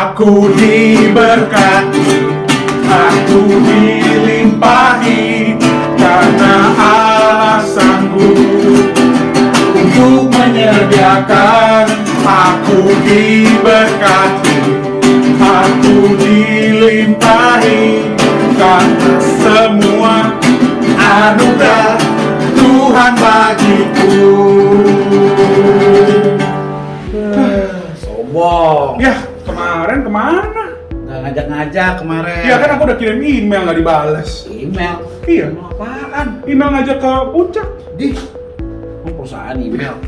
Aku diberkati, aku dilimpahi, karena Allah sanggup untuk menyediakan. Aku diberkati, aku dilimpahi, karena semua anugerah Tuhan bagiku. Sombong. Ya, kemarin kemana? Nggak ngajak-ngajak kemarin. Ya kan aku udah kirim email nggak dibales. Email? Iya. Email apaan? Email ngajak ke puncak. Di perusahaan email.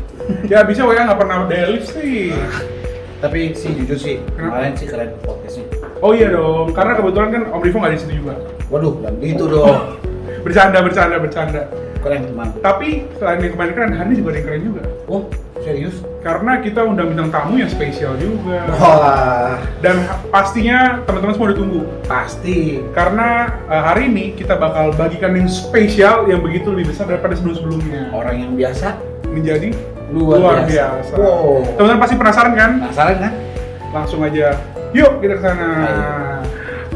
Ya bisa WA nggak pernah delete sih. Tapi sih jujur sih, Kenapa? kemarin sih keren podcastnya. Oh iya dong, karena kebetulan kan Om Rivo nggak di situ juga. Waduh, dan gitu dong. Bercanda. Keren teman. Tapi selain yang kemarin keren, hari ini juga ada yang keren juga. Oh, serius? Karena kita undang bintang tamu yang spesial juga. Wah, Dan pastinya teman-teman semua ditunggu. pasti. Karena hari ini kita bakal bagikan yang spesial yang begitu lebih besar daripada sebelum-sebelumnya. Orang yang biasa Menjadi luar biasa. Wow. Teman-teman pasti penasaran kan? Penasaran kan? Langsung aja. Yuk kita ke sana. Ayo.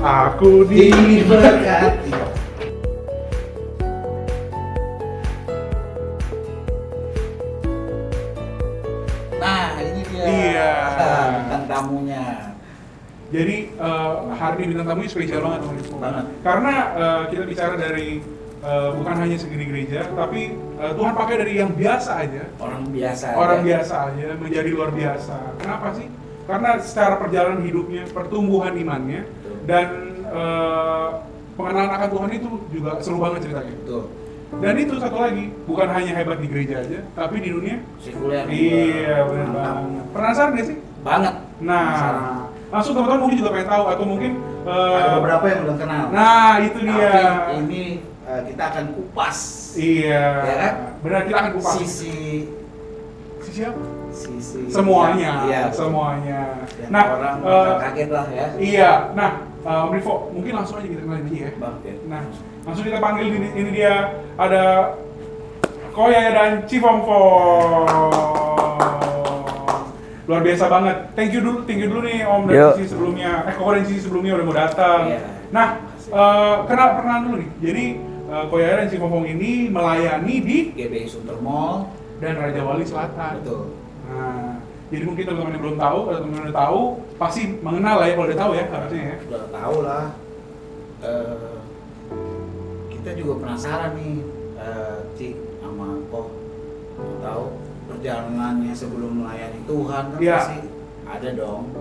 Aku Diberkati. Nah, ini dia. Iya. Bintang tamunya. Jadi hari ini bintang tamunya spesial banget Om Rizko. Banget. Karena kita bicara dari bukan hanya segini gereja, tapi Tuhan pakai dari yang biasa aja, Orang biasa. orang ya. biasa aja menjadi luar biasa. Kenapa sih? Karena secara perjalanan hidupnya, pertumbuhan imannya, dan pengenalan akan Tuhan itu juga seru banget ceritanya. Betul. Dan itu satu lagi, bukan hanya hebat di gereja aja, tapi di dunia. Sekuler. Iya, benar Mantap. banget. Penasaran gak sih? Banget. Nah, Penasaran. langsung teman-teman mungkin juga pengen tahu atau mungkin Ada beberapa yang belum kenal. Nah, itu dia. Tapi ini kita akan kupas. Iya. Ya kan? Benar, kita akan kupas. Sisi Siapa? sisi Semuanya. iya, semuanya. yang Nah, orang bakal kaget lah ya. iya. Nah, Om Rivo, mungkin langsung aja kita kenalin aja ya. Bang, ya. Nah, langsung kita panggil ini dia ada Koya dan Cifongfo. Luar biasa banget. Thank you dulu nih Om dari Yuk. sisi sebelumnya. Koko dari sisi sebelumnya udah mau datang. Iya. Nah, perkenalan dulu nih. Jadi Koya dan Cifongfo ini melayani di GBI Sunter Mall. dan Raja Wali Selatan. Betul. Nah, jadi mungkin teman-teman yang belum tahu, kalau teman-teman udah tahu, pasti mengenal lah ya kalau udah tahu ya harusnya ya. Udah tahu lah. Kita juga penasaran nih, Cik sama Kok tahu perjalanannya sebelum melayani Tuhan kan Iya. pasti ada dong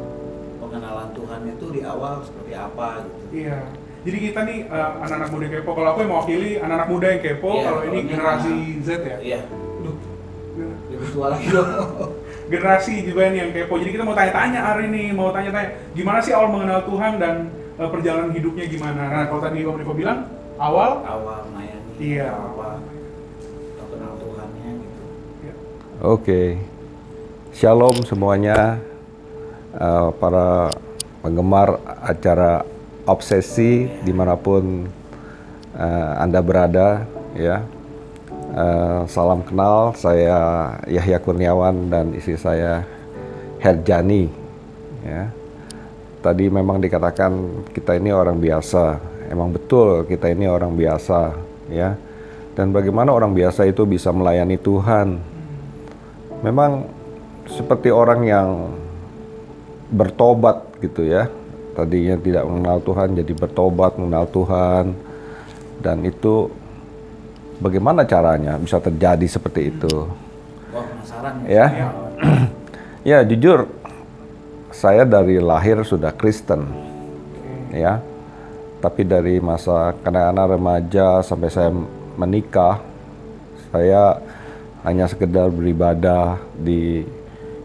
pengenalan Tuhan itu di awal seperti apa gitu. Iya. Jadi kita nih anak-anak muda kepo. Kalau aku yang mewakili anak-anak muda yang kepo, Iya, kalau ini kalau ini generasi anak- Z ya. Iya, Aduh. lebih tua lagi dong. Generasi juga nih yang kepo. Jadi kita mau tanya-tanya hari ini, mau tanya-tanya gimana sih awal mengenal Tuhan dan perjalanan hidupnya gimana. Nah, kalau tadi Om Riko bilang awal Awal melayani. Iya. Apa? Atau kenal Tuhannya gitu. ya, Oke, Shalom semuanya, para penggemar acara Obsesi dimanapun Anda berada, ya. Salam kenal, saya Yahya Kurniawan dan istri saya Herjani. Ya. Tadi memang dikatakan kita ini orang biasa, emang betul kita ini orang biasa, ya. Dan bagaimana orang biasa itu bisa melayani Tuhan? Memang seperti orang yang bertobat gitu ya. Tadinya tidak mengenal Tuhan jadi bertobat mengenal Tuhan. Dan itu bagaimana caranya bisa terjadi seperti itu? Wah, penasaran Ya. ya. Ya, jujur saya dari lahir sudah Kristen. Ya. Tapi dari masa kanak-kanak remaja sampai saya menikah, saya hanya sekedar beribadah di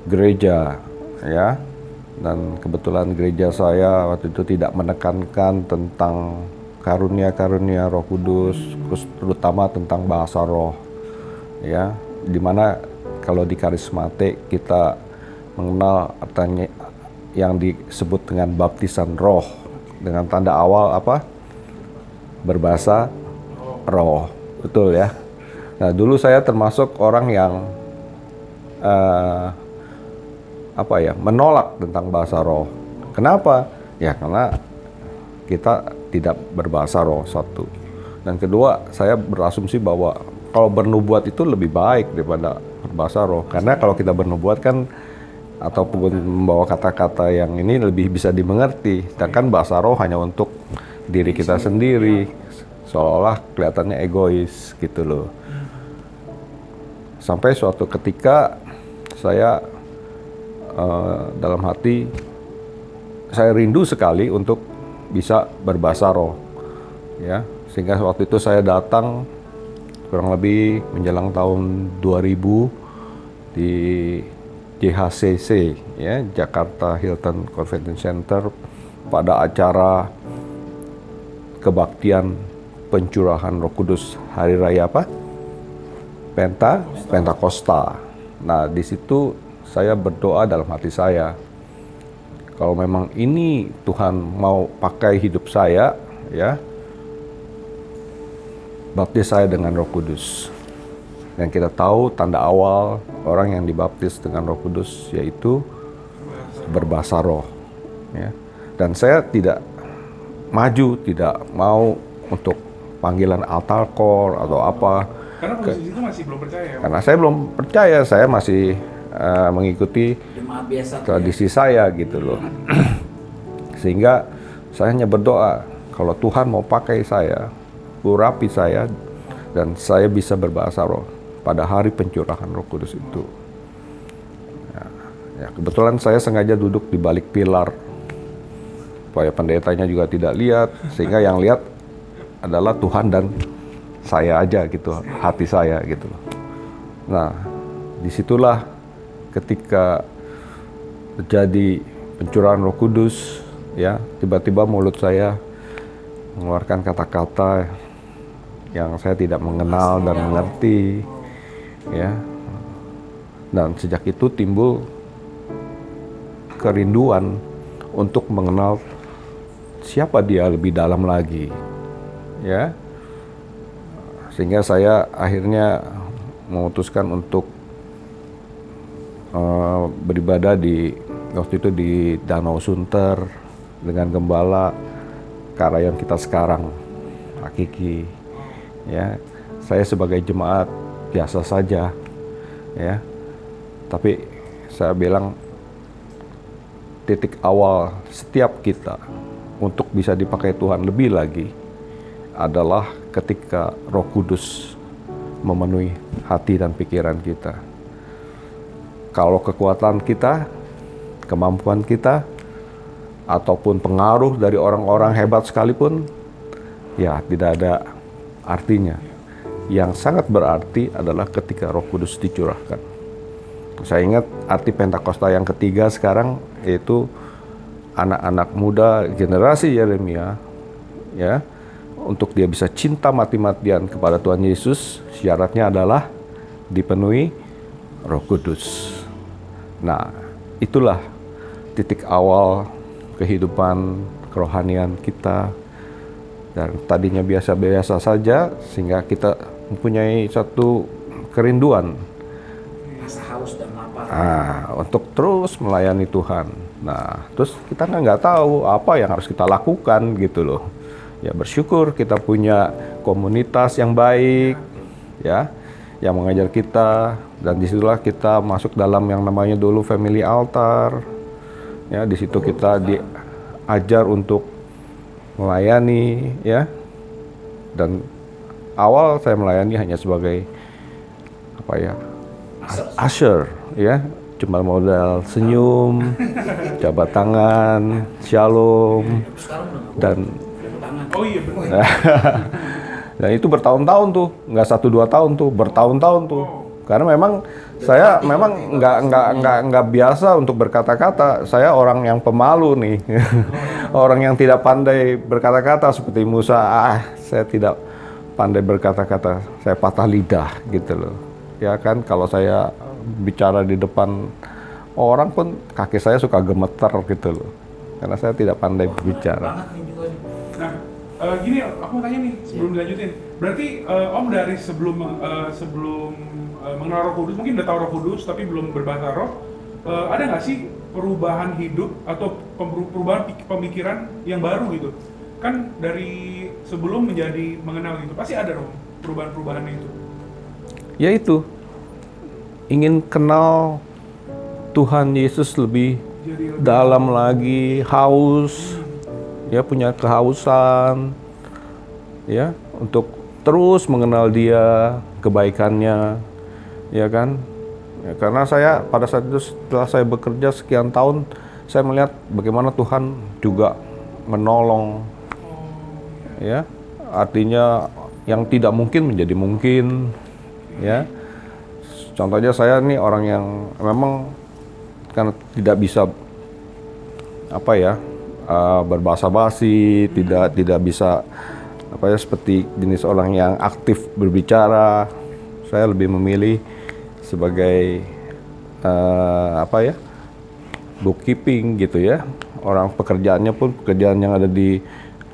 gereja, ya. Dan kebetulan gereja saya waktu itu tidak menekankan tentang karunia-karunia Roh Kudus, terutama tentang bahasa roh, ya. Dimana kalau di karismatik kita mengenal artinya yang disebut dengan baptisan roh dengan tanda awal apa? Berbahasa roh, betul ya. Nah dulu saya termasuk orang yang menolak tentang bahasa roh. Kenapa? Ya karena kita tidak berbahasa roh, satu. Dan kedua, saya berasumsi bahwa kalau bernubuat itu lebih baik daripada berbahasa roh. Karena kalau kita bernubuat kan ataupun membawa kata-kata yang ini lebih bisa dimengerti. Sedangkan bahasa roh hanya untuk diri kita sendiri. Seolah-olah kelihatannya egois gitu loh. Sampai suatu ketika saya dalam hati saya rindu sekali untuk bisa berbahasa roh, ya, sehingga waktu itu saya datang kurang lebih menjelang tahun 2000 di JHCC, ya, Jakarta Hilton Convention Center, pada acara kebaktian pencurahan Roh Kudus hari raya apa? Pentakosta. Nah, di situ saya berdoa dalam hati saya, kalau memang ini Tuhan mau pakai hidup saya, ya, baptis saya dengan Roh Kudus. Dan kita tahu tanda awal orang yang dibaptis dengan Roh Kudus yaitu berbahasa roh, ya. Dan saya tidak maju, tidak mau untuk panggilan altar call atau apa. Karena posisi itu masih belum percaya. Ya? Karena saya belum percaya, saya masih mengikuti Jemaat biasa tradisi saya gitu loh. Sehingga saya hanya berdoa, kalau Tuhan mau pakai saya, urapi saya, dan saya bisa berbahasa roh pada hari pencurahan Roh Kudus itu. Ya, kebetulan saya sengaja duduk di balik pilar, supaya pendetanya juga tidak lihat, sehingga yang lihat adalah Tuhan dan saya aja gitu, hati saya gitu. Nah, disitulah ketika terjadi pencurahan Roh Kudus, ya, tiba-tiba mulut saya mengeluarkan kata-kata yang saya tidak mengenal dan mengerti, ya. Dan sejak itu timbul kerinduan untuk mengenal siapa Dia lebih dalam lagi, ya. Sehingga saya akhirnya memutuskan untuk beribadah waktu itu di Danau Sunter dengan gembala Karayan kita sekarang, Hakiki, ya. Saya sebagai jemaat biasa saja, ya. Tapi saya bilang titik awal setiap kita untuk bisa dipakai Tuhan lebih lagi adalah ketika Roh Kudus memenuhi hati dan pikiran kita. Kalau kekuatan kita, kemampuan kita, ataupun pengaruh dari orang-orang hebat sekalipun, ya tidak ada artinya. Yang sangat berarti adalah ketika Roh Kudus dicurahkan. Saya ingat arti Pentakosta yang ketiga sekarang, yaitu anak-anak muda generasi Yeremia, ya, untuk dia bisa cinta mati-matian kepada Tuhan Yesus, syaratnya adalah dipenuhi Roh Kudus. Nah, itulah titik awal kehidupan kerohanian kita. Dan tadinya biasa-biasa saja, sehingga kita mempunyai satu kerinduan rasa haus dan lapar untuk terus melayani Tuhan. Nah, terus kita nggak tahu apa yang harus kita lakukan gitu loh. Ya, bersyukur kita punya komunitas yang baik, ya, yang mengajar kita, dan disitulah kita masuk dalam yang namanya dulu Family Altar. Ya, di situ kita diajar untuk melayani, ya. Dan awal saya melayani hanya sebagai usher, ya, cuma modal senyum, jabat tangan, shalom, dan Oh iya benar. dan itu bertahun-tahun tuh, nggak 1-2 tahun tuh, bertahun-tahun tuh. Karena memang saya memang nggak biasa untuk berkata-kata. Saya orang yang pemalu nih, orang yang tidak pandai berkata-kata seperti Musa. Saya tidak pandai berkata-kata, saya patah lidah gitu loh. Ya kan, kalau saya bicara di depan orang pun kaki saya suka gemeter gitu loh, karena saya tidak pandai berbicara. Nah, gini, aku mau tanya nih sebelum dilanjutin. Berarti Om dari sebelum mengenal Roh Kudus, mungkin udah tahu Roh Kudus tapi belum berbahasa roh, ada nggak sih perubahan hidup atau perubahan pemikiran yang baru gitu. Kan dari sebelum menjadi mengenal gitu, pasti ada dong perubahan-perubahan itu. Ya itu, ingin kenal Tuhan Yesus lebih Jadi dalam lagi, haus, ya punya kehausan, ya untuk terus mengenal Dia, kebaikannya, ya kan? Ya, karena saya pada saat itu setelah saya bekerja sekian tahun, saya melihat bagaimana Tuhan juga menolong, ya, artinya yang tidak mungkin menjadi mungkin, ya. Contohnya saya nih orang yang memang karena tidak bisa apa ya berbahasa basi, tidak bisa apa ya seperti jenis orang yang aktif berbicara. Saya lebih memilih sebagai apa ya bookkeeping gitu ya. Orang pekerjaannya pun pekerjaan yang ada di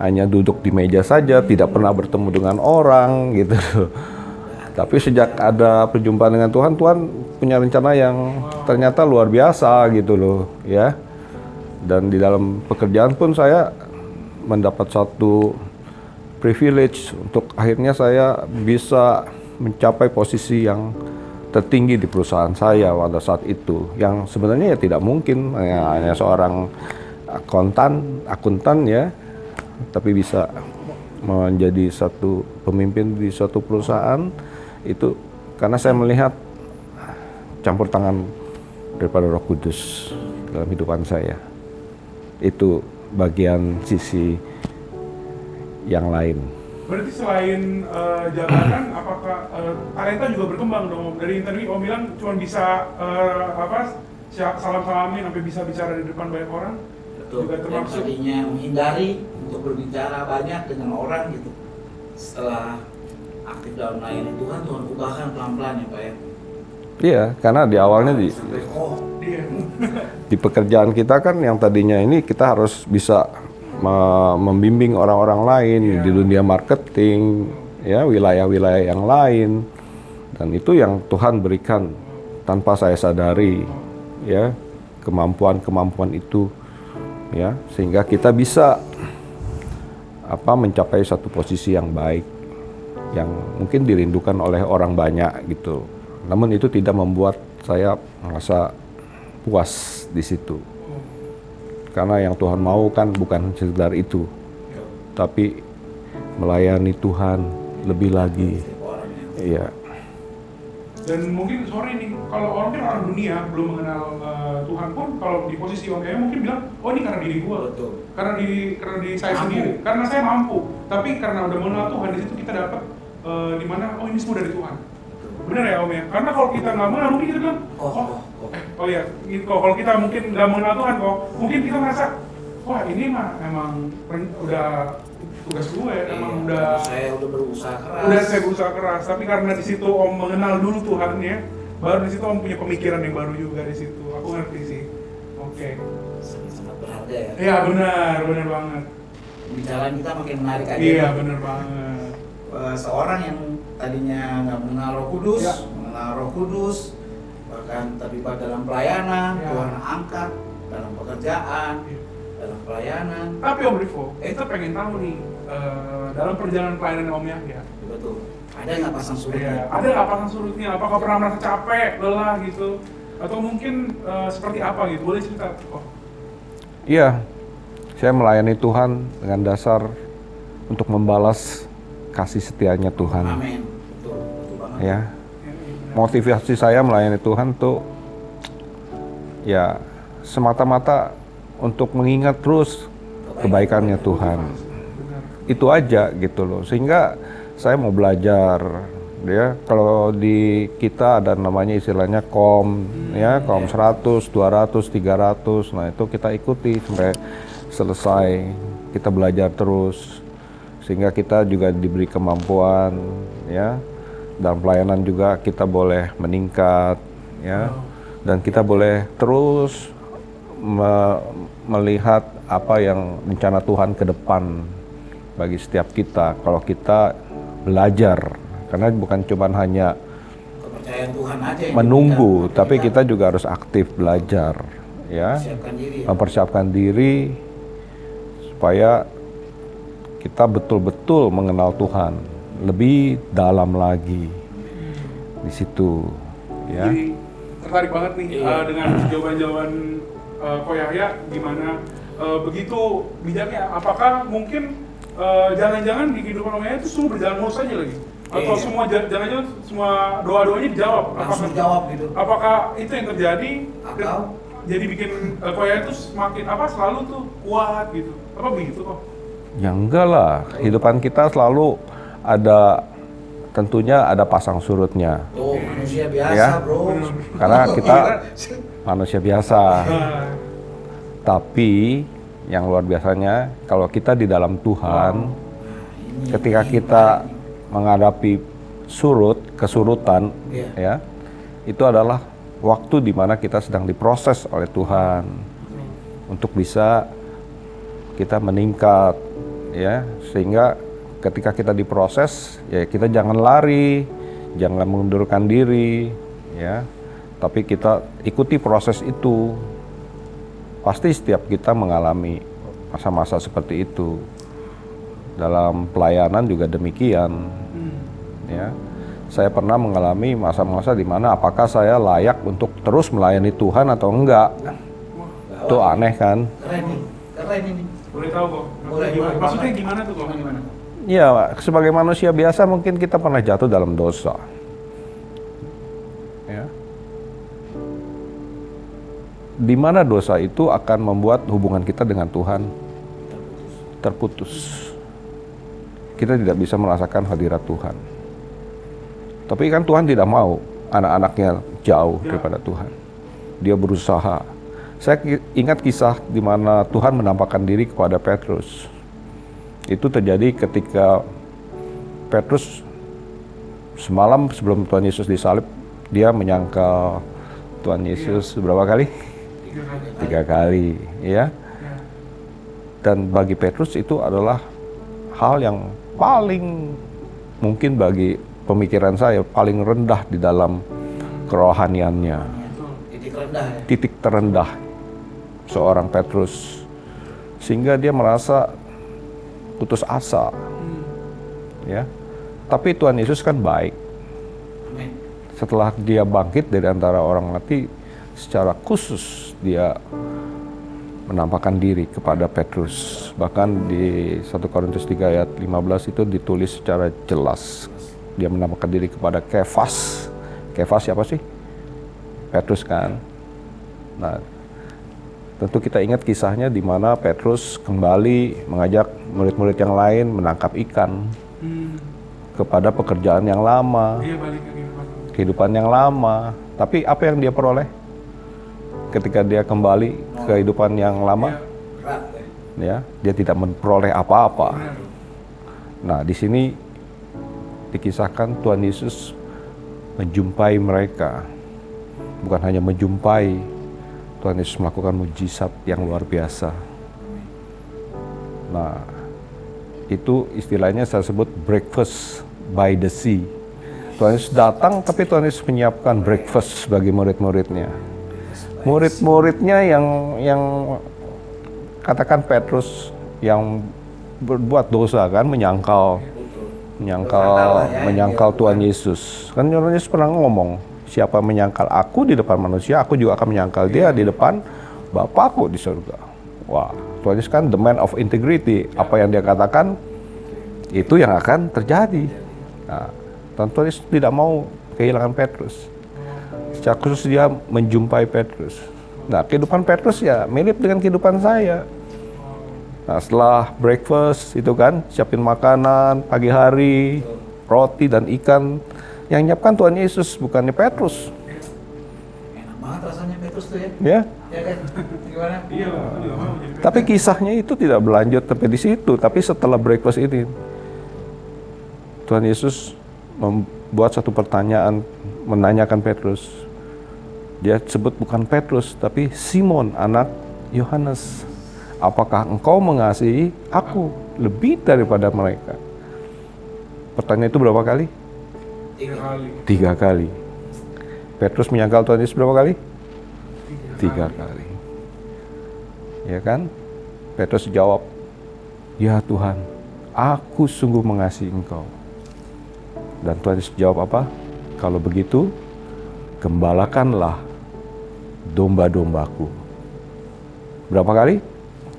hanya duduk di meja saja, tidak pernah bertemu dengan orang gitu. Tapi sejak ada perjumpaan dengan Tuhan, Tuhan punya rencana yang ternyata luar biasa gitu loh ya. Dan di dalam pekerjaan pun saya mendapat satu privilege untuk akhirnya saya bisa mencapai posisi yang tertinggi di perusahaan saya pada saat itu, yang sebenarnya ya tidak mungkin, hanya seorang akuntan ya, tapi bisa menjadi satu pemimpin di suatu perusahaan itu karena saya melihat campur tangan daripada Roh Kudus dalam hidupan saya. Itu bagian sisi yang lain. Berarti selain jabatan, apakah talenta juga berkembang dong? Dari interview Om bilang cuma bisa salam-salamin sampai bisa bicara di depan banyak orang. Betul. Juga Yang termasuk tadinya menghindari untuk berbicara banyak dengan orang gitu. Setelah aktif dalam melayani Tuhan, Tuhan ubahkan pelan-pelan ya Pak ya. Iya, karena di awalnya Sampai dia. di pekerjaan kita kan yang tadinya ini kita harus bisa membimbing orang-orang lain di dunia marketing, ya wilayah-wilayah yang lain, dan itu yang Tuhan berikan tanpa saya sadari, ya kemampuan itu, ya sehingga kita bisa mencapai satu posisi yang baik, yang mungkin dirindukan oleh orang banyak gitu. Namun itu tidak membuat saya merasa puas di situ. Karena yang Tuhan mau kan bukan sekedar itu, tapi melayani Tuhan lebih lagi. Iya. Dan mungkin sorry nih, kalau orang dunia belum mengenal Tuhan pun, kalau di posisi Om Yaya mungkin bilang, oh ini karena diri gua, karena diri saya sendiri, karena saya mampu. Tapi karena udah mengenal Tuhan, di situ kita dapat di mana, oh ini semua dari Tuhan. Benar ya Om ya? Karena kalau kita nggak mengenal, mungkin kita bilang, oh ya, kalau kita mungkin nggak mengenal Tuhan kok, mungkin kita merasa, wah ini mah emang udah tugas gue, emang saya udah berusaha keras. Udah saya berusaha keras, tapi karena di situ Om mengenal dulu Tuhan ya, baru di situ Om punya pemikiran yang baru juga di situ. Aku ngerti sih. Oke. Sangat berharga ya. Iya benar banget. Pembicaraan kita makin menarik aja. Iya benar banget. Seorang yang tadinya nggak mengenal Roh Kudus, Ya. mengenal Roh Kudus, bahkan terlibat dalam pelayanan, Ya. Tuhan angkat dalam pekerjaan, Ya. dalam pelayanan. Tapi Om Rivo, kita pengen tahu nih dalam perjalanan pelayanan Om Yahya. Betul. Ada nggak pasang Iya. surutnya? Ada nggak pasang surutnya? Apakah pernah merasa capek, lelah gitu? Atau mungkin seperti apa gitu? Boleh cerita? Oh. Iya, saya melayani Tuhan dengan dasar untuk membalas kasih setianya Tuhan. Amin. Betul banget. Ya, motivasi saya melayani Tuhan tuh ya semata-mata untuk mengingat terus kebaikannya Tuhan. Itu aja gitu loh. Sehingga saya mau belajar ya. Kalau di kita ada namanya istilahnya ya, KOM 100, 200, 300. Nah, itu kita ikuti sampai selesai. Kita belajar terus sehingga kita juga diberi kemampuan ya. Dalam pelayanan juga kita boleh meningkat ya. Dan kita boleh terus melihat apa yang rencana Tuhan ke depan bagi setiap kita kalau kita belajar, karena bukan cuma hanya Kepercayaan Tuhan aja yang menunggu, kita- tapi kita juga harus aktif belajar ya, Siapkan diri. Ya. mempersiapkan diri supaya kita betul-betul mengenal Tuhan lebih dalam lagi di situ, ya. Jadi tertarik banget nih dengan jawaban-jawaban Ko Yahya, gimana begitu bijaknya. Apakah mungkin jangan-jangan di kehidupan Ko Yahya itu semua berjalan mulus saja lagi? Atau semua jangan-jangan semua doa-doanya dijawab? Langsung jawab gitu. Apakah itu yang terjadi? Atau Jadi bikin Ko Yahya itu semakin selalu tuh kuat gitu? Apa begitu kok? Ya enggak lah, kehidupan kita selalu ada, tentunya ada pasang surutnya, tuh manusia biasa, ya, bro. karena kita manusia biasa. Tapi yang luar biasanya kalau kita di dalam Tuhan, ketika kita menghadapi kesurutan, ya, itu adalah waktu di mana kita sedang diproses oleh Tuhan untuk bisa kita meningkat, ya, sehingga ketika kita diproses, ya kita jangan lari, jangan mengundurkan diri, ya, tapi kita ikuti proses itu. Pasti setiap kita mengalami masa-masa seperti itu. Dalam pelayanan juga demikian, ya. Saya pernah mengalami masa-masa di mana apakah saya layak untuk terus melayani Tuhan atau enggak. Itu aneh kan? Keren ini. Boleh tahu kok? Boleh. Maksudnya gimana tuh kok? Gimana? Ya, sebagai manusia biasa mungkin kita pernah jatuh dalam dosa. Ya. Di mana dosa itu akan membuat hubungan kita dengan Tuhan terputus. Kita tidak bisa merasakan hadirat Tuhan. Tapi kan Tuhan tidak mau anak-anaknya jauh daripada Tuhan. Dia berusaha. Saya ingat kisah di mana Tuhan menampakkan diri kepada Petrus. Itu terjadi ketika Petrus semalam sebelum Tuhan Yesus disalib, dia menyangkal Tuhan Yesus berapa kali? 3 kali, ya. Dan bagi Petrus itu adalah hal yang paling mungkin bagi pemikiran saya paling rendah di dalam kerohaniannya. Titik rendah ya. Titik terendah seorang Petrus, sehingga dia merasa putus asa, ya. Tapi Tuhan Yesus kan baik. Amin. Setelah dia bangkit dari antara orang mati, secara khusus dia menampakkan diri kepada Petrus. Bahkan di 1 Korintus 3 ayat 15 itu ditulis secara jelas. Dia menampakkan diri kepada Kefas. Kefas siapa sih? Petrus kan. Nah, tentu kita ingat kisahnya di mana Petrus kembali mengajak murid-murid yang lain menangkap ikan kepada pekerjaan yang lama, Dia balik ke kehidupan yang lama. Tapi apa yang dia peroleh ketika dia kembali ke kehidupan yang lama? Berat ya. Ya, dia tidak memperoleh apa-apa. Nah, di sini dikisahkan Tuhan Yesus menjumpai mereka. Bukan hanya menjumpai, Tuhan Yesus melakukan mujizat yang luar biasa. Nah, itu istilahnya saya sebut breakfast by the sea. Tuhan Yesus datang, tapi Tuhan Yesus menyiapkan breakfast bagi murid-muridnya. Murid-muridnya yang katakan Petrus yang berbuat dosa kan, menyangkal Tuhan Yesus. Kan Tuhan Yesus pernah ngomong, siapa menyangkal aku di depan manusia, aku juga akan menyangkal dia di depan Bapakku di surga. Wah, Tuhan Yesus kan the man of integrity. Apa yang dia katakan, itu yang akan terjadi. Nah, Tuhan Yesus tidak mau kehilangan Petrus. Secara khusus dia menjumpai Petrus. Nah, kehidupan Petrus ya mirip dengan kehidupan saya. Nah, setelah breakfast itu kan, siapin makanan pagi hari, roti dan ikan. Yang nyiapkan Tuhan Yesus, bukannya Petrus. Enak banget rasanya Petrus tuh ya. Ya. Ya kan? Gimana? Iya lah, aku juga mau jadi Tapi kisahnya itu tidak berlanjut sampai di situ. Tapi setelah breakfast ini, Tuhan Yesus membuat satu pertanyaan, menanyakan Petrus. Dia sebut bukan Petrus, tapi Simon, anak Yohanes. Apakah engkau mengasihi aku lebih daripada mereka? Pertanyaan itu berapa kali? 3 kali. 3 kali. Petrus menyangkal Tuhan Yesus berapa kali? 3 kali. Ya kan? Petrus jawab, "Ya Tuhan, aku sungguh mengasihi Engkau." Dan Tuhan Yesus jawab apa? "Kalau begitu, gembalakanlah domba-dombaku." Berapa kali?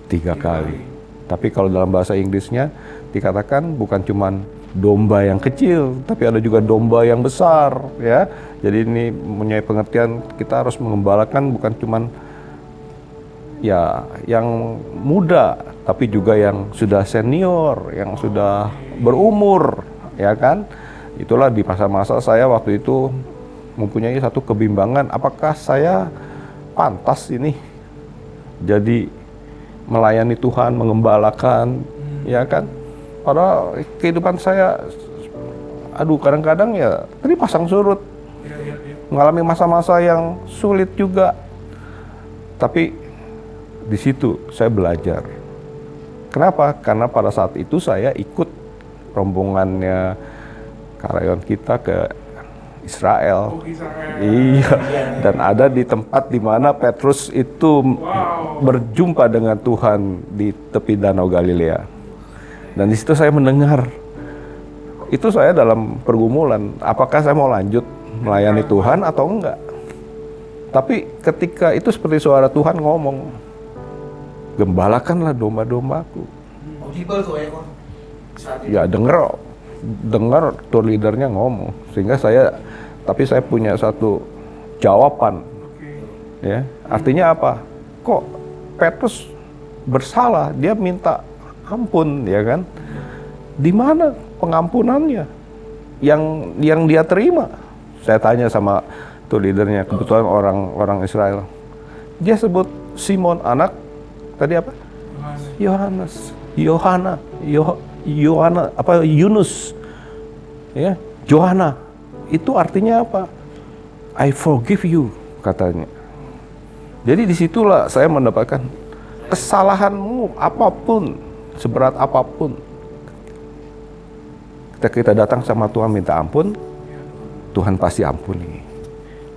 3 kali. Tapi kalau dalam bahasa Inggrisnya dikatakan bukan cuman domba yang kecil, tapi ada juga domba yang besar, ya. Jadi ini mempunyai pengertian kita harus mengembalakan bukan cuman ya yang muda, tapi juga yang sudah senior, yang sudah berumur, ya kan? Itulah di masa-masa saya waktu itu mempunyai satu kebimbangan, apakah saya pantas ini jadi melayani Tuhan, mengembalakan, ya kan? Padahal kehidupan saya, kadang-kadang ya tadi pasang surut, mengalami masa-masa yang sulit juga. Tapi di situ saya belajar. Kenapa? Karena pada saat itu saya ikut rombongannya karyawan kita ke Israel. Iya, dan ada di tempat di mana Petrus itu berjumpa dengan Tuhan di tepi Danau Galilea. Dan di situ saya mendengar. Itu saya dalam pergumulan, apakah saya mau lanjut melayani Tuhan atau enggak. Tapi ketika itu seperti suara Tuhan ngomong, "Gembalakanlah domba-dombaku." Audible tuh ya, Kon. Ya dengar tour leadernya ngomong, sehingga saya punya satu jawaban. Ya, artinya apa? Kok Petrus bersalah, dia minta ampun, ya kan? Di mana pengampunannya yang dia terima? Saya tanya sama tour leadernya, kebetulan orang Israel. Dia sebut Simon, anak tadi apa? Yunus, ya, Johana. Itu artinya apa? I forgive you, katanya. Jadi disitulah saya mendapatkan kesalahanmu apapun, seberat apapun. Ketika kita datang sama Tuhan minta ampun, Tuhan pasti ampuni.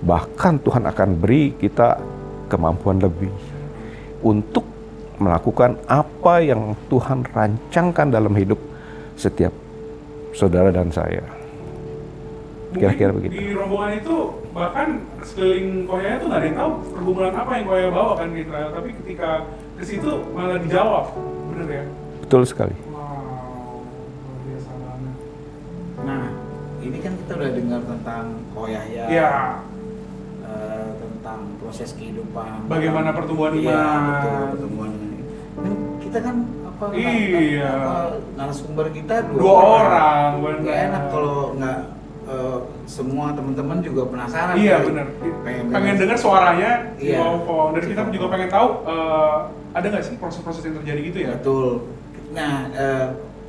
Bahkan Tuhan akan beri kita kemampuan lebih untuk melakukan apa yang Tuhan rancangkan dalam hidup setiap saudara dan saya. Kira-kira begitu. Di rombongan itu bahkan sekeliling Koya itu nggak ada yang tahu pergumulan apa yang Koya bawa kan di Israel. Tapi ketika ke situ malah dijawab, bener ya? Betul sekali. Wow, luar biasa banget. Nah, ini kan kita udah dengar tentang Koya ya. Iya. Tentang proses kehidupan. Bagaimana pertumbuhan Iya, iman. betul, pertumbuhan iman. Dan kita kan Iya. narasumber kita Dua orang, benar. Nggak enak kalau nggak semua teman-teman juga penasaran. Iya kali. benar. Pengen Pengen dengar suaranya di Iya. Wowfong. Dan kita juga pengen tahu ada nggak sih proses-proses yang terjadi gitu ya? Betul. Nah,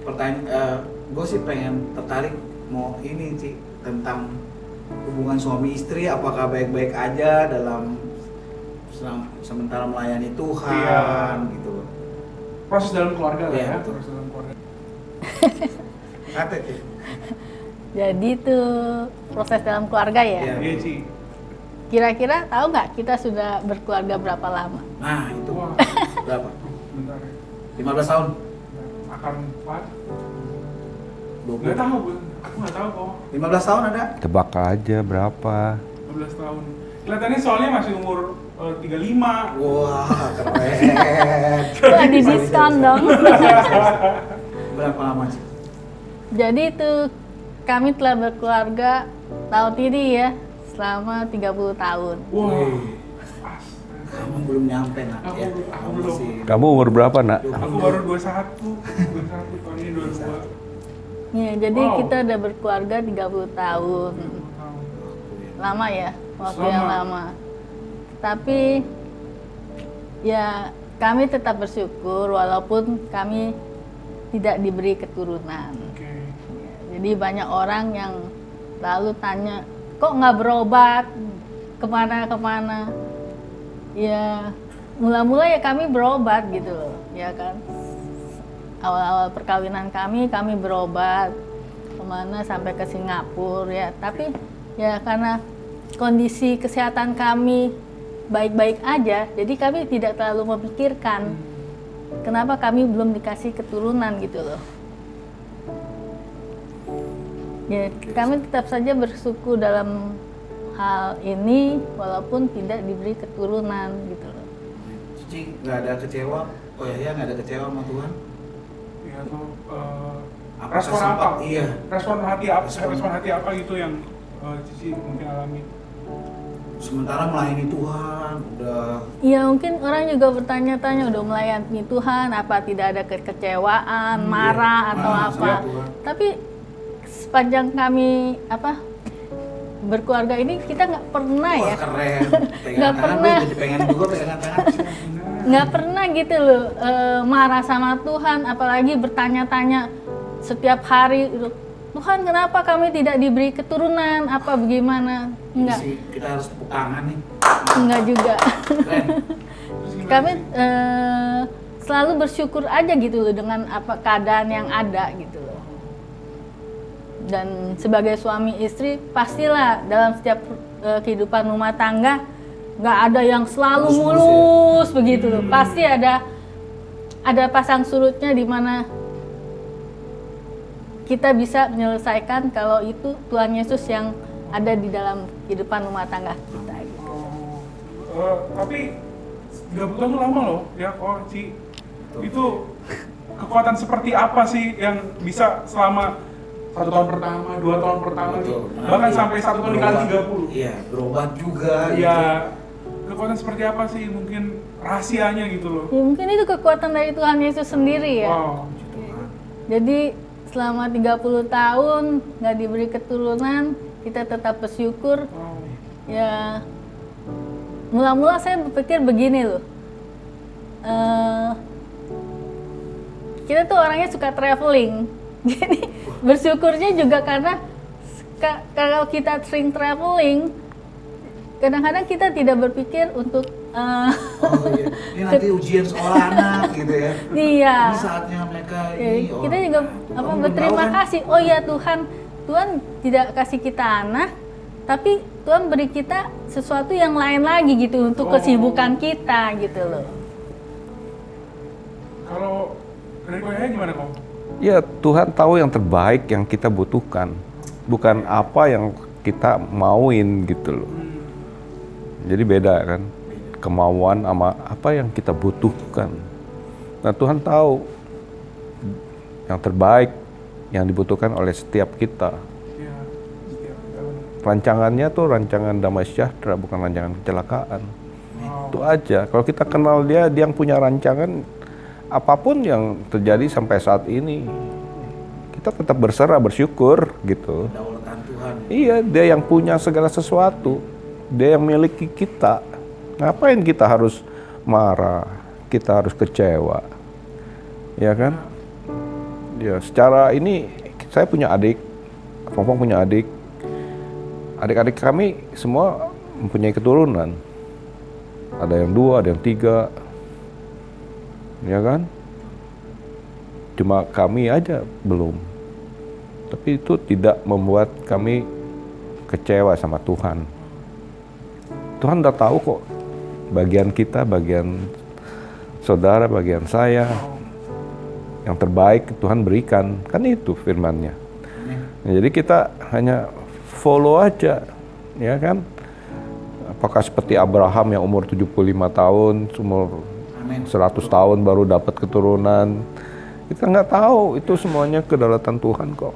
pertanyaan gue sih pengen tertarik mau ini sih tentang hubungan suami istri, apakah baik-baik aja dalam sementara melayani Tuhan, Iya. gitu. Proses dalam keluarga lah Iya, ya. betul. Proses dalam keluarga. Apa itu? Jadi itu proses dalam keluarga ya. Iya. Iya Ci. Kira-kira tahu nggak kita sudah berkeluarga berapa lama? Nah, itu Wah. berapa? Bentar ya. 15 tahun? Akan 4. 20? Nggak tahu, aku nggak tahu kok. 15 tahun ada? Tebak aja berapa? 15 tahun. Kelihatannya soalnya masih umur 35. Wah, keren. Wah, di diskon dong. Berapa lama sih? Jadi itu kami telah berkeluarga tahun ini ya, selama 30 tahun. Wah. Wih. Kamu belum nyampe, nak. Aku- Ya, aku kamu belum. masih. Kamu umur berapa, Nak? Aku baru 21 tahun ini 22. Ya, jadi Wow. kita udah berkeluarga 30 tahun. Lama ya, waktu yang lama. Tapi ya kami tetap bersyukur walaupun kami tidak diberi keturunan. Oke. Jadi banyak orang yang lalu tanya, kok nggak berobat kemana-kemana? Ya mula-mula ya kami berobat gitu loh, ya kan. Awal-awal perkawinan kami berobat kemana sampai ke Singapura ya. Tapi ya karena kondisi kesehatan kami baik-baik aja. Jadi kami tidak terlalu memikirkan kenapa kami belum dikasih keturunan gitu loh. Ya, kami tetap saja bersyukur dalam hal ini walaupun tidak diberi keturunan gitu loh. Cici nggak ada kecewa, oh ya nggak ada kecewa sama Tuhan? Ya tuh Apakah respon sempat- apa? Iya. Respon hati apa gitu yang Cici mungkin alami? Sementara melayani Tuhan, udah Ya mungkin orang juga bertanya-tanya udah melayani Tuhan apa tidak ada kekecewaan, marah atau marah apa. sama Tuhan. Tapi sepanjang kami berkeluarga ini kita nggak pernah wah ya, keren. Pegangan Nggak tangan, pernah. gue jadi pengen juga pegangan tangan. nggak pernah gitu loh marah sama Tuhan, apalagi bertanya-tanya setiap hari Tuhan kenapa kami tidak diberi keturunan apa bagaimana, nggak Sih, kita harus tepuk tangan nih. nggak juga. Keren. Terus gimana Kami sih? selalu bersyukur aja gitu loh dengan apa keadaan yang ada gitu loh. Dan sebagai suami istri pastilah dalam setiap kehidupan rumah tangga nggak ada yang selalu mulus begitu loh. Pasti ada pasang surutnya di mana kita bisa menyelesaikan kalau itu Tuhan Yesus yang ada di dalam kehidupan rumah tangga kita gitu. Tapi 30 tahun itu lama loh ya Ci. Itu kekuatan seperti apa sih yang bisa selama 1 tahun pertama, 2 tahun pertama Betul. bahkan sampai 1 tahun dikali 30. Iya, berobat juga. Iya, kekuatan seperti apa sih mungkin rahasianya gitu loh. Ya, mungkin itu kekuatan dari Tuhan Yesus sendiri ya. Wow. Jadi selama 30 tahun nggak diberi keturunan, kita tetap bersyukur. Wow. Ya, mula-mula saya berpikir begini loh. Kita tuh orangnya suka traveling. Jadi bersyukurnya juga karena kalau kita sering traveling, kadang-kadang kita tidak berpikir untuk Oh iya, ini nanti ujian sekolah anak gitu ya. iya. Ini saatnya mereka Ya, ini. kita juga Tuhan belum berterima tahu kan? kasih. Oh ya Tuhan tidak kasih kita anak, tapi Tuhan beri kita sesuatu yang lain lagi gitu untuk kesibukan kita gitu loh. Kalau dari Koyaya gimana kok? Ya, Tuhan tahu yang terbaik yang kita butuhkan, bukan apa yang kita mauin gitu loh. Jadi beda kan, kemauan sama apa yang kita butuhkan. Nah, Tuhan tahu yang terbaik yang dibutuhkan oleh setiap kita. Ya, setiap kita benar. Rancangannya tuh rancangan damai sejahtera, bukan rancangan kecelakaan. Wow. Itu aja. Kalau kita kenal dia yang punya rancangan, apapun yang terjadi sampai saat ini, kita tetap berserah, bersyukur gitu. Kedaulatan Tuhan. Iya, dia yang punya segala sesuatu. Dia yang miliki kita. Ngapain kita harus marah? Kita harus kecewa. Ya kan? Ya, secara ini saya punya adik, Pongpong punya adik. Adik-adik kami semua mempunyai keturunan. Ada yang 2, ada yang 3. Ya kan? Cuma kami aja belum. Tapi itu tidak membuat kami kecewa sama Tuhan. Tuhan udah tahu kok bagian kita, bagian saudara, bagian saya. Yang terbaik Tuhan berikan. Kan itu firman-Nya. Nah, jadi kita hanya follow aja, ya kan? Apakah seperti Abraham yang umur 75 tahun, umur Amin. 100 tahun baru dapat keturunan. Kita nggak tahu, itu semuanya kedaulatan Tuhan kok.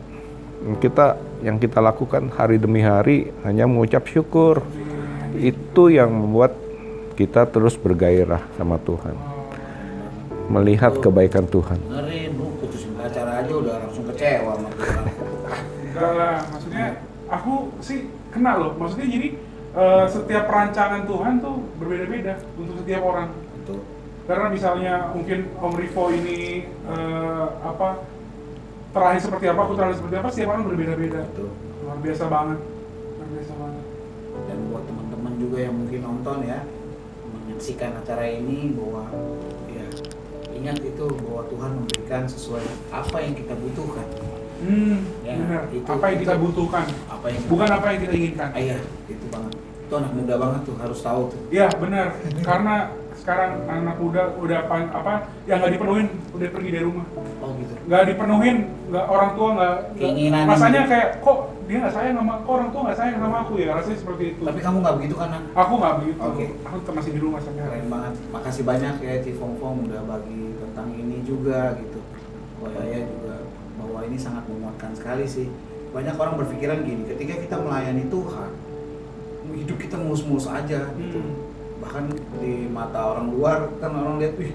Yang kita lakukan hari demi hari hanya mengucap syukur. Itu yang membuat kita terus bergairah sama Tuhan. Melihat kebaikan Tuhan. Dengerin, lu putusin acara aja udah langsung kecewa sama Tuhan. Enggak lah, maksudnya aku sih kena loh. Maksudnya jadi setiap perancangan Tuhan tuh berbeda-beda untuk setiap orang. Betul. Karena misalnya mungkin Om Rivo ini terakhir seperti apa, aku terakhir seperti apa, setiap orang berbeda-beda. Betul. Luar biasa banget. Luar biasa banget. Dan buat teman-teman juga yang mungkin nonton ya, menyaksikan acara ini bahwa ya ingat itu bahwa Tuhan memberikan sesuai apa yang kita butuhkan. Ya, Ya, benar. itu- Apa yang kita itu- butuhkan, Apa yang bukan apa yang kita inginkan. Iya, itu banget. Itu anak muda banget tuh, harus tahu tuh. Iya benar, karena sekarang anak muda udah yang nggak dipenuhin udah pergi dari rumah, Oh gitu. nggak dipenuhin, nggak orang tua nggak Keinginan rasanya gitu. kayak kok dia nggak sayang sama, kok orang tua nggak sayang sama aku ya, rasanya seperti itu. Tapi kamu nggak begitu kan, Nak? Aku nggak begitu, Oke. aku tetap masih di rumah sampai hari Keren ini. banget. Makasih banyak ya Cifong Fong udah bagi tentang ini juga gitu. Oh ya juga bahwa ini sangat menguatkan sekali sih. Banyak orang berpikiran gini, ketika kita melayani Tuhan, hidup kita mulus-mulus aja gitu. Bahkan di mata orang luar kan orang lihat, wih,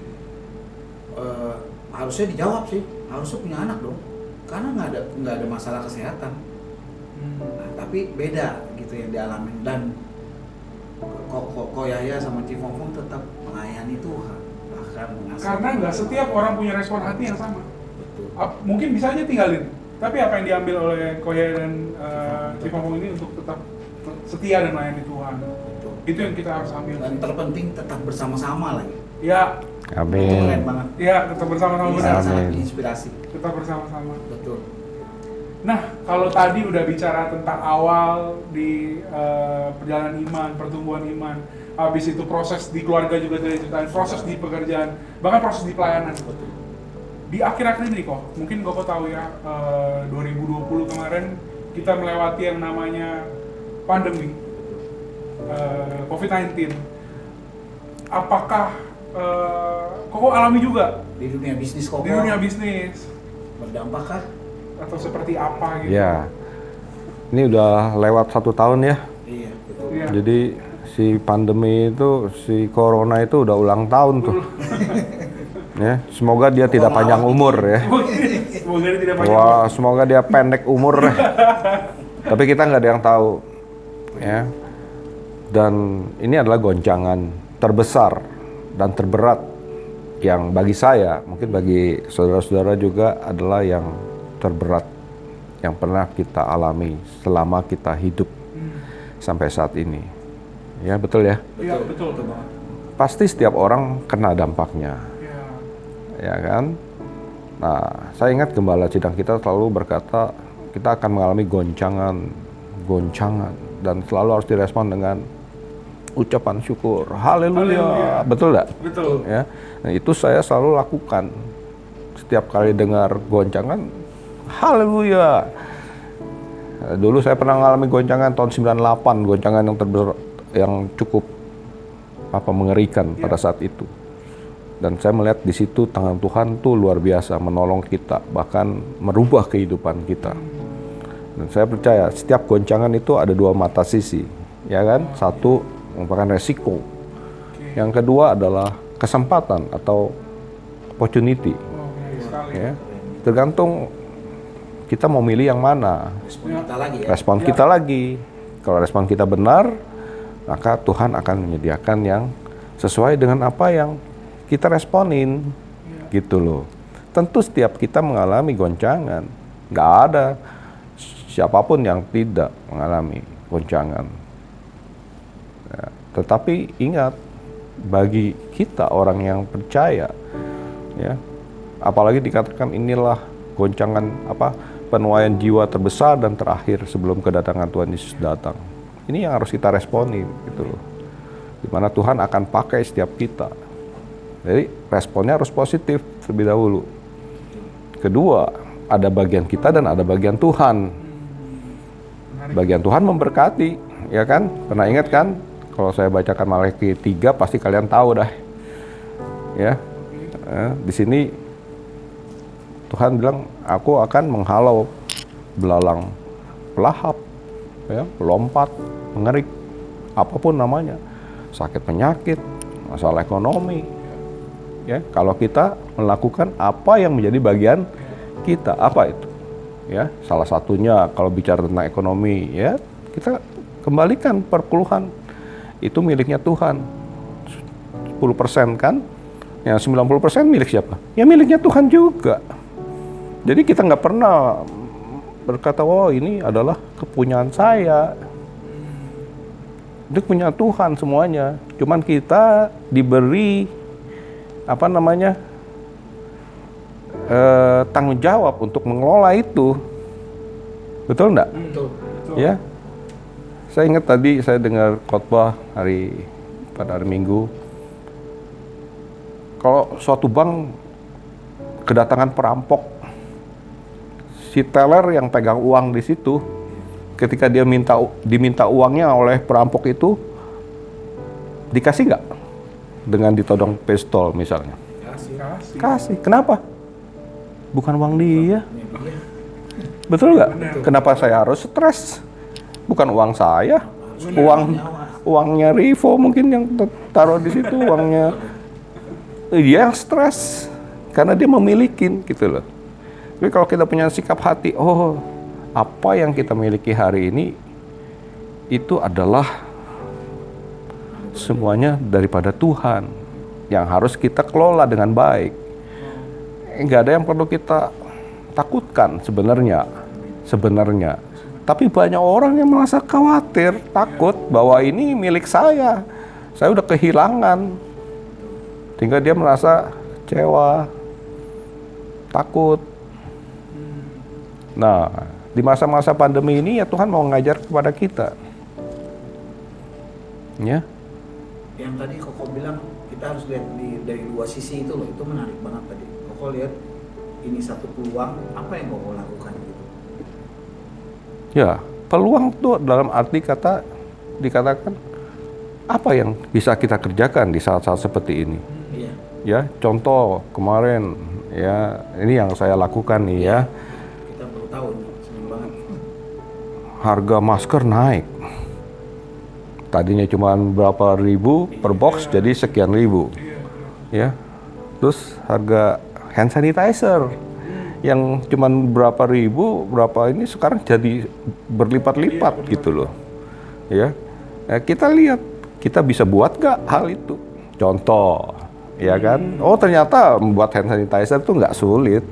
harusnya dijawab sih, harusnya punya anak dong, karena nggak ada masalah kesehatan. Nah, tapi beda gitu yang dialamin, dan kok Yahya sama Cifong Fong tetap melayani Tuhan, bahkan mengasihi Karena nggak Tuhan. setiap orang punya respon hati yang sama. Betul. Mungkin bisa aja tinggalin, tapi apa yang diambil oleh Koya dan Cifong Fong ini untuk tetap setia dan melayani Tuhan, Betul. itu yang kita harus ambil. Dan terpenting tetap bersama-sama lagi. Ya, Itu Amin. keren banget. ya tetap bersama-sama Ini benar. sangat Amin. inspirasi. Tetap bersama-sama. Betul. Nah, kalau tadi udah bicara tentang awal di perjalanan iman, pertumbuhan iman, habis itu proses di keluarga juga tadi ceritain, proses di pekerjaan, bahkan proses di pelayanan. Betul. Di akhir-akhir ini kok, mungkin kok tahu ya, 2020 kemarin kita melewati yang namanya pandemi, COVID-19. Apakah Koko alami juga Di dunia bisnis kok di dunia bisnis berdampak kah? atau seperti apa gitu? Ya, ini udah lewat 1 tahun ya. Iya, betul. Iya. Jadi si pandemi itu, si corona itu udah ulang tahun tuh. Ya, semoga dia tidak panjang umur ya. Semoga dia tidak banyak. Wah, semoga dia pendek umur. Tapi kita nggak ada yang tahu, ya. Dan ini adalah goncangan terbesar dan terberat yang bagi saya, mungkin bagi saudara-saudara juga adalah yang terberat yang pernah kita alami selama kita hidup sampai saat ini. Ya, betul ya. Iya, betul. banget. Pasti setiap orang kena dampaknya. Iya. Ya kan? Nah, saya ingat gembala Cidang kita selalu berkata, kita akan mengalami goncangan, dan selalu harus direspon dengan ucapan syukur. Haleluya. Haleluya. Betul nggak? Betul. Ya. Nah, itu saya selalu lakukan. Setiap kali dengar goncangan, haleluya. Nah, dulu saya pernah mengalami goncangan tahun 98, goncangan yang terbesar, yang cukup mengerikan pada saat itu. Dan saya melihat di situ tangan Tuhan tuh luar biasa menolong kita, bahkan merubah kehidupan kita. Dan saya percaya setiap goncangan itu ada 2 mata sisi, ya kan? Satu merupakan resiko, yang kedua adalah kesempatan atau opportunity. Oh, menarik sekali. Ya. Tergantung kita mau milih yang mana. Respon kita lagi ya. Respon kita lagi. Kalau respon kita benar, maka Tuhan akan menyediakan yang sesuai dengan apa yang kita responin, gitu loh. Tentu setiap kita mengalami goncangan, nggak ada siapapun yang tidak mengalami goncangan. Ya, tetapi ingat, bagi kita orang yang percaya, ya, apalagi dikatakan inilah goncangan penuaian jiwa terbesar dan terakhir sebelum kedatangan Tuhan Yesus datang. Ini yang harus kita responin, gitu loh. Dimana Tuhan akan pakai setiap kita. Jadi responnya harus positif terlebih dahulu. Kedua, ada bagian kita dan ada bagian Tuhan. Bagian Tuhan memberkati, ya kan? Pernah ingat kan? Kalau saya bacakan Malaki 3 pasti kalian tahu dah. Ya. Di sini Tuhan bilang, aku akan menghalau belalang pelahap, ya, pelompat, mengerik, apapun namanya, sakit penyakit, masalah ekonomi, ya. Kalau kita melakukan apa yang menjadi bagian kita, apa itu? Ya, salah satunya kalau bicara tentang ekonomi, ya, kita kembalikan perpuluhan itu miliknya Tuhan. 10% kan, yang 90% milik siapa? Ya miliknya Tuhan juga. Jadi kita nggak pernah berkata, oh ini adalah kepunyaan saya. Itu punya Tuhan semuanya. Cuman kita diberi tanggung jawab untuk mengelola itu. Betul enggak? Betul. Betul. Ya. Saya ingat tadi saya dengar khotbah pada hari Minggu. Kalau suatu bank kedatangan perampok, si teller yang pegang uang di situ, ketika dia diminta uangnya oleh perampok itu, dikasih nggak? Dengan ditodong pistol misalnya. Kasih. Kenapa? Bukan uang dia. Betul nggak? Kenapa saya harus stres? Bukan uang saya, uangnya Rivo mungkin yang taruh di situ, uangnya dia yang stres karena dia memiliki gitu loh. Tapi kalau kita punya sikap hati, oh apa yang kita miliki hari ini itu adalah semuanya daripada Tuhan yang harus kita kelola dengan baik. Nggak ada yang perlu kita takutkan sebenarnya. Tapi banyak orang yang merasa khawatir, takut bahwa ini milik saya udah kehilangan. Sehingga dia merasa kecewa, takut. Nah, di masa-masa pandemi ini ya Tuhan mau ngajar kepada kita. Ya. Yang tadi Koko bilang kita harus lihat dari dua sisi itu loh, itu menarik banget tadi. Koko lihat ini satu peluang, apa yang Koko lakukan gitu? Ya, peluang itu dalam arti kata dikatakan apa yang bisa kita kerjakan di saat-saat seperti ini. Iya. Ya, contoh kemarin ya, ini yang saya lakukan nih ya. Kita perlu tahu nih, seneng banget. Harga masker naik. Tadinya cuma berapa ribu per box jadi sekian ribu. Ya. Terus harga hand sanitizer yang cuma berapa ribu, berapa ini sekarang jadi berlipat-lipat gitu loh. Ya. Kita lihat kita bisa buat nggak hal itu. Contoh, ya kan? Oh ternyata membuat hand sanitizer itu nggak sulit.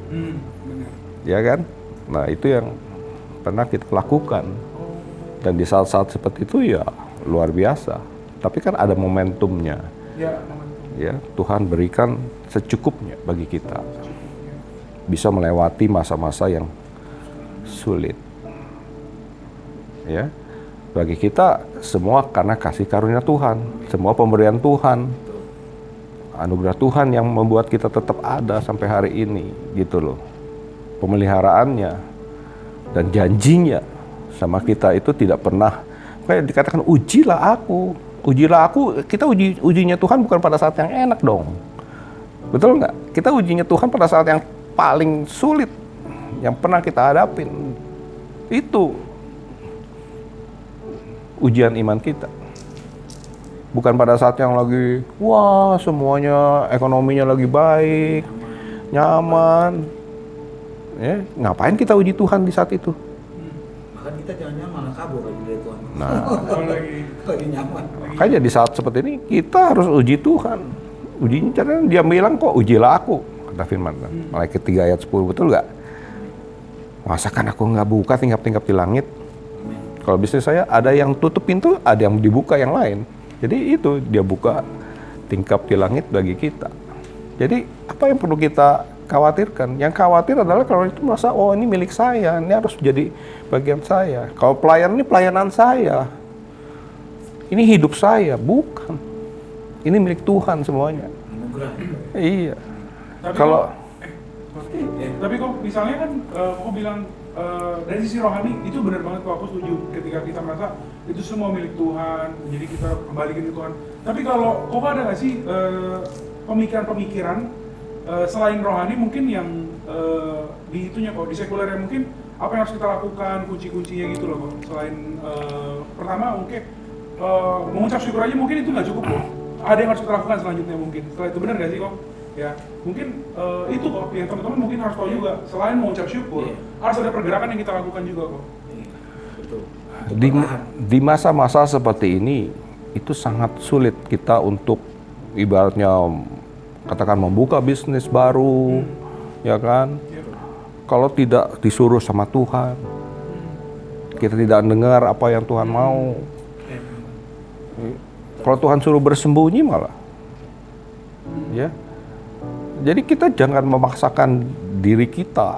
Ya kan? Nah itu yang pernah kita lakukan. Dan di saat-saat seperti itu ya luar biasa. Tapi kan ada momentumnya. Ya, Tuhan berikan secukupnya bagi kita. Bisa melewati masa-masa yang sulit. Ya. Bagi kita semua karena kasih karunia Tuhan, semua pemberian Tuhan. Anugerah Tuhan yang membuat kita tetap ada sampai hari ini, gitu loh. Pemeliharaannya dan janjinya sama kita itu tidak pernah kayak dikatakan ujilah aku, kita ujinya Tuhan bukan pada saat yang enak dong. Betul nggak? Kita ujinya Tuhan pada saat yang paling sulit yang pernah kita hadapin. Itu ujian iman kita. Bukan pada saat yang lagi wah semuanya ekonominya lagi baik, nyaman. Ya, ngapain kita uji Tuhan di saat itu? Bahkan kita jangan-jangan malah kabur lagi dari Tuhan. Nah, lagi nyaman. makanya di saat seperti ini kita harus uji Tuhan. Ujinya caranya dia bilang kok ujilah aku, kata firman. Malaikat 3 ayat 10, betul nggak? Masakan aku nggak buka tingkap-tingkap di langit? Kalau bisnis saya ada yang tutup pintu, ada yang dibuka yang lain. Jadi itu dia buka tingkap di langit bagi kita. Jadi apa yang perlu kita khawatirkan? Yang khawatir adalah kalau itu merasa oh ini milik saya, ini harus jadi bagian saya. Kalau pelayan ini pelayanan saya, ini hidup saya, bukan. Ini milik Tuhan semuanya. Anugerah. Iya. Tapi Kalau tapi kok misalnya kan kok bilang dari sisi rohani itu benar banget kok, aku setuju ketika kita merasa itu semua milik Tuhan, jadi kita kembalikan ke Tuhan. Tapi kalau kok ada nggak sih pemikiran-pemikiran selain rohani mungkin yang di itunya kok di sekuler yang mungkin apa yang harus kita lakukan, kunci-kuncinya gitu loh kok. Selain pertama mungkin mengucap syukur aja mungkin itu nggak cukup kok. Ada yang harus kita lakukan selanjutnya mungkin. Setelah itu benar nggak sih kok? Ya, mungkin itu kok yang teman-teman mungkin harus tahu juga. Selain mengucap syukur, harus ada pergerakan yang kita lakukan juga kok. Betul. di masa-masa seperti ini itu sangat sulit kita untuk ibaratnya katakan membuka bisnis baru, ya kan? Kalau tidak disuruh sama Tuhan, kita tidak dengar apa yang Tuhan mau. Kalau Tuhan suruh bersembunyi malah, ya. Jadi kita jangan memaksakan diri kita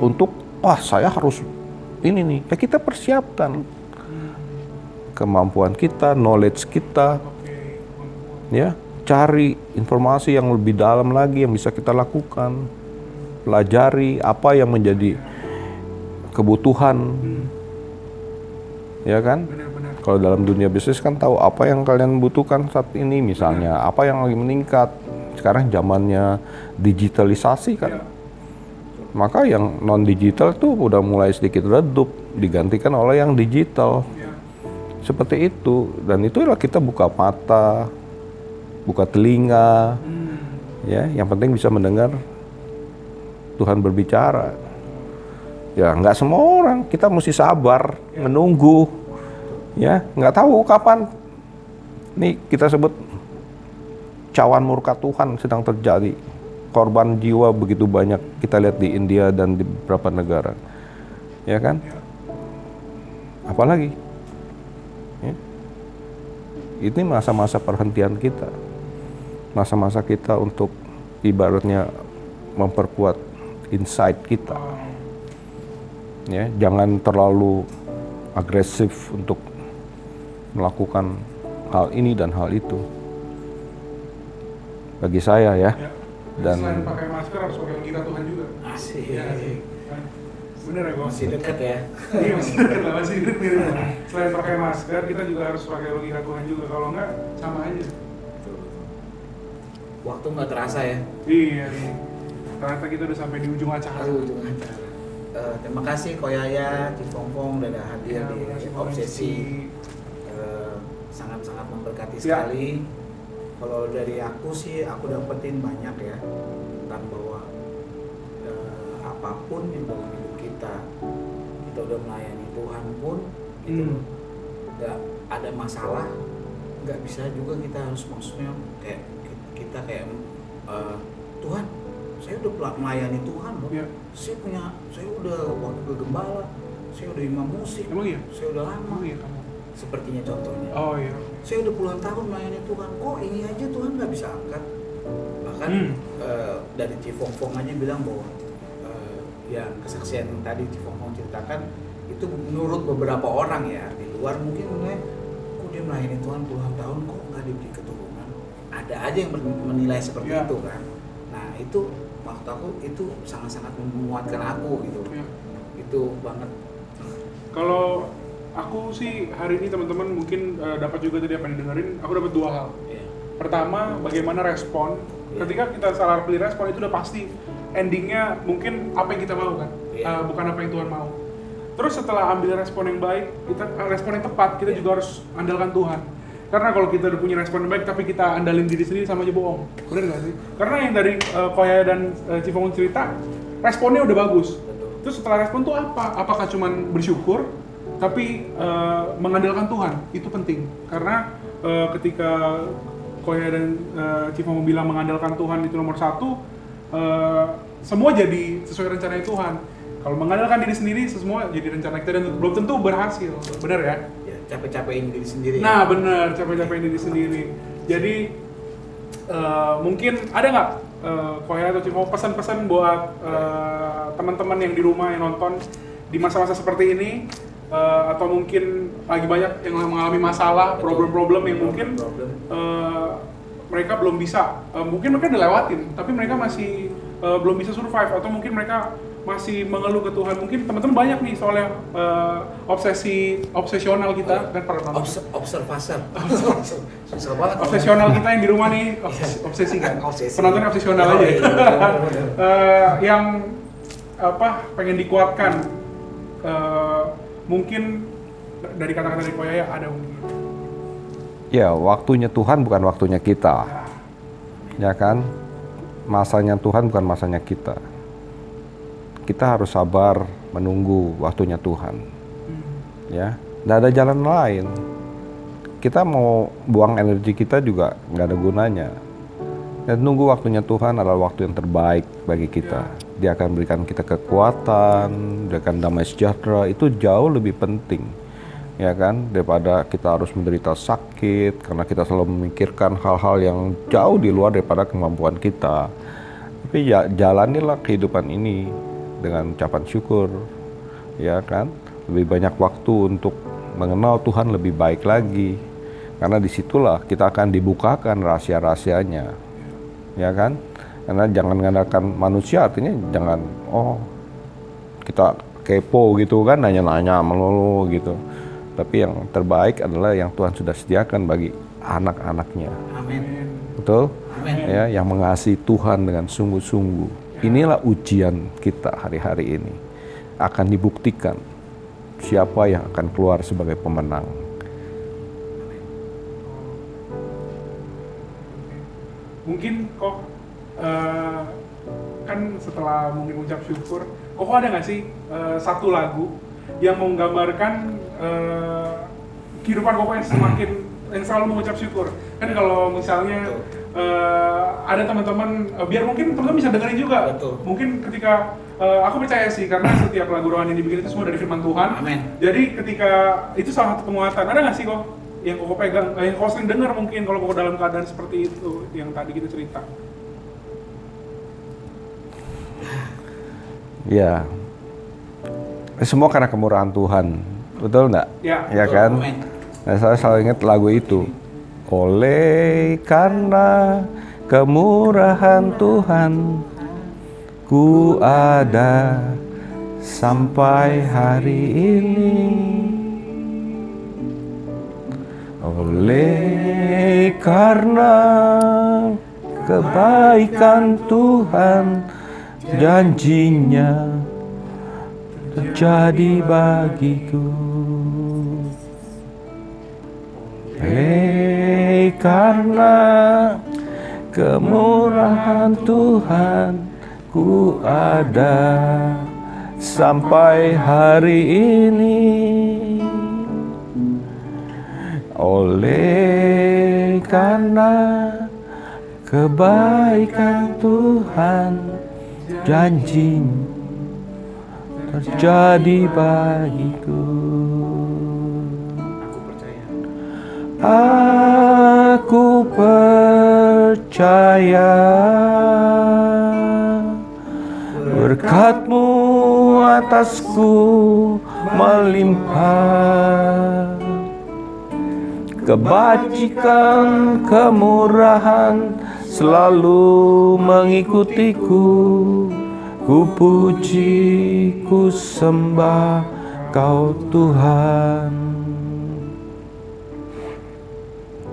untuk, wah saya harus ini nih. Ya kita persiapkan. kemampuan kita, knowledge kita, Oke. ya, cari informasi yang lebih dalam lagi yang bisa kita lakukan, pelajari apa yang menjadi kebutuhan, ya kan? Benar-benar. Kalau dalam dunia bisnis kan tahu apa yang kalian butuhkan saat ini, misalnya apa yang lagi meningkat. Sekarang zamannya digitalisasi kan. Ya. Maka yang non digital tuh udah mulai sedikit redup, digantikan oleh yang digital. Ya. Seperti itu, dan itulah kita buka mata, buka telinga, ya, yang penting bisa mendengar Tuhan berbicara. Ya, nggak semua orang, kita mesti sabar, menunggu, ya, nggak tahu kapan. Nih kita sebut cawan murka Tuhan sedang terjadi. Korban jiwa begitu banyak kita lihat di India dan di beberapa negara, ya kan? Apalagi, ya. Ini masa-masa perhentian kita, masa-masa kita untuk ibaratnya memperkuat insight kita, ya. Jangan terlalu agresif untuk melakukan hal ini dan hal itu. Bagi saya ya. Dan selain pakai masker harus pakai logika Tuhan juga. Asik. Iya sih. Bener ya, Bang? Masih dekat ya. Iya, masih dekat lah, masih dekat nih. Selain pakai masker, kita juga harus pakai logika Tuhan juga. Kalau enggak, sama aja. Waktu nggak terasa ya. Iya, iya. Ternyata kita udah sampai di ujung acara. Ujung acara. Terima kasih Ko Yaya, Cifongfong udah hadir Iya, di makasih, Bang. Obsesi. Sangat-sangat memberkati Ya. sekali. Kalau dari aku sih, aku dapetin banyak ya tentang bahwa apapun yang dalam hidup kita udah melayani Tuhan pun, gitu, nggak ada masalah, nggak bisa juga kita harus maksudnya kayak kita kayak Tuhan, saya udah melayani Tuhan loh, Ya. saya udah wakil gembala, saya udah imam musik, Emang iya? saya udah lama, Emang iya kamu? sepertinya contohnya. Oh iya. Saya udah puluhan tahun melayani Tuhan, kok ini aja Tuhan nggak bisa angkat. Bahkan dari Cifongfong aja bilang bahwa yang kesaksian yang tadi Cifongfong ceritakan itu menurut beberapa orang ya di luar mungkin kok dia melayani Tuhan puluhan tahun kok nggak diberi keturunan. Ada aja yang menilai seperti Ya. itu kan. Nah itu maksud aku itu sangat-sangat menguatkan aku gitu. Ya. Itu banget. Kalau aku sih hari ini teman-teman mungkin dapat juga tadi apa yang didengerin, aku dapat dua hal. Ya. Pertama, bagaimana respon. Ketika kita salah pilih respon itu udah pasti endingnya mungkin apa yang kita mau kan, bukan apa yang Tuhan mau. Terus setelah ambil respon yang baik, kita respon yang tepat, kita juga harus andalkan Tuhan. Karena kalau kita udah punya respon yang baik tapi kita andalin diri sendiri sama aja bohong. Bener nggak sih? Karena yang dari Koya dan Cifongfong cerita, responnya udah bagus. Terus setelah respon tuh apa? Apakah cuman bersyukur? Tapi mengandalkan Tuhan itu penting karena ketika Koya dan Cifongfong bilang mengandalkan Tuhan itu nomor satu, semua jadi sesuai rencana Tuhan. Kalau mengandalkan diri sendiri, semua jadi rencana kita dan belum tentu berhasil, benar ya? Ya, capek-capekin diri sendiri. Nah benar, capek-capekin diri sendiri. Jadi mungkin ada nggak Koya atau Cifongfong pesan-pesan buat teman-teman yang di rumah yang nonton di masa-masa seperti ini? Atau mungkin lagi banyak yang mengalami masalah, problem-problem yang mungkin mereka belum bisa, mungkin mereka udah lewatin, tapi mereka masih belum bisa survive, atau mungkin mereka masih mengeluh ke Tuhan. Mungkin teman-teman banyak nih soalnya obsesional kita kan para penonton. Observasi. Susah banget. Obsesional kita yang di rumah nih, obsesi kan. Obsesi. Penontonnya obsesional aja. Yang pengen dikuatkan. Mungkin dari kata-kata dari Koya ada mungkin. ya, waktunya Tuhan bukan waktunya kita, ya kan? Masanya Tuhan bukan masanya kita. Kita harus sabar menunggu waktunya Tuhan, ya. Nggak ada jalan lain. Kita mau buang energi kita juga nggak ada gunanya. Dan nunggu waktunya Tuhan adalah waktu yang terbaik bagi kita. Dia akan berikan kita kekuatan, dia akan damai sejahtera, itu jauh lebih penting, ya kan, daripada kita harus menderita sakit karena kita selalu memikirkan hal-hal yang jauh di luar daripada kemampuan kita. Tapi ya jalanilah kehidupan ini dengan ucapan syukur, ya kan, lebih banyak waktu untuk mengenal Tuhan lebih baik lagi. Karena disitulah kita akan dibukakan rahasia-rahasianya, ya kan? Karena jangan mengandalkan manusia, artinya jangan kita kepo gitu kan, nanya-nanya melulu gitu. Tapi yang terbaik adalah yang Tuhan sudah sediakan bagi anak-anaknya. Amin. Betul? Amin. Ya, yang mengasihi Tuhan dengan sungguh-sungguh. Inilah ujian kita hari-hari ini. Akan dibuktikan siapa yang akan keluar sebagai pemenang. Mungkin kok kan setelah mungkin ucap syukur, kok ada nggak sih satu lagu yang menggambarkan kehidupan koko yang semakin yang selalu mengucap syukur? Kan kalau misalnya ada teman-teman, biar mungkin teman-teman bisa dengerin juga. Betul. Mungkin ketika aku percaya sih, karena setiap lagu rohani yang dibikin itu semua dari firman Tuhan. Amin. Jadi ketika itu salah satu penguatan. Ada nggak sih kok yang koko pegang, yang koko sering dengar mungkin kalau koko dalam keadaan seperti itu yang tadi kita cerita? Ya, semua karena kemurahan Tuhan, betul nggak? Ya, Ya betul. kan? Amin. Nah, saya selalu ingat lagu itu. Oleh karena kemurahan Tuhan, ku ada sampai hari ini. Oleh karena kebaikan Tuhan, janjinya terjadi bagiku. Karena kemurahan Tuhan, ku ada sampai hari ini. Oleh karena kebaikan Tuhan, janji terjadi bagiku. Aku percaya berkat-Mu atasku melimpah, kebajikan kemurahan selalu mengikutiku. Ku puji, ku sembah Kau Tuhan.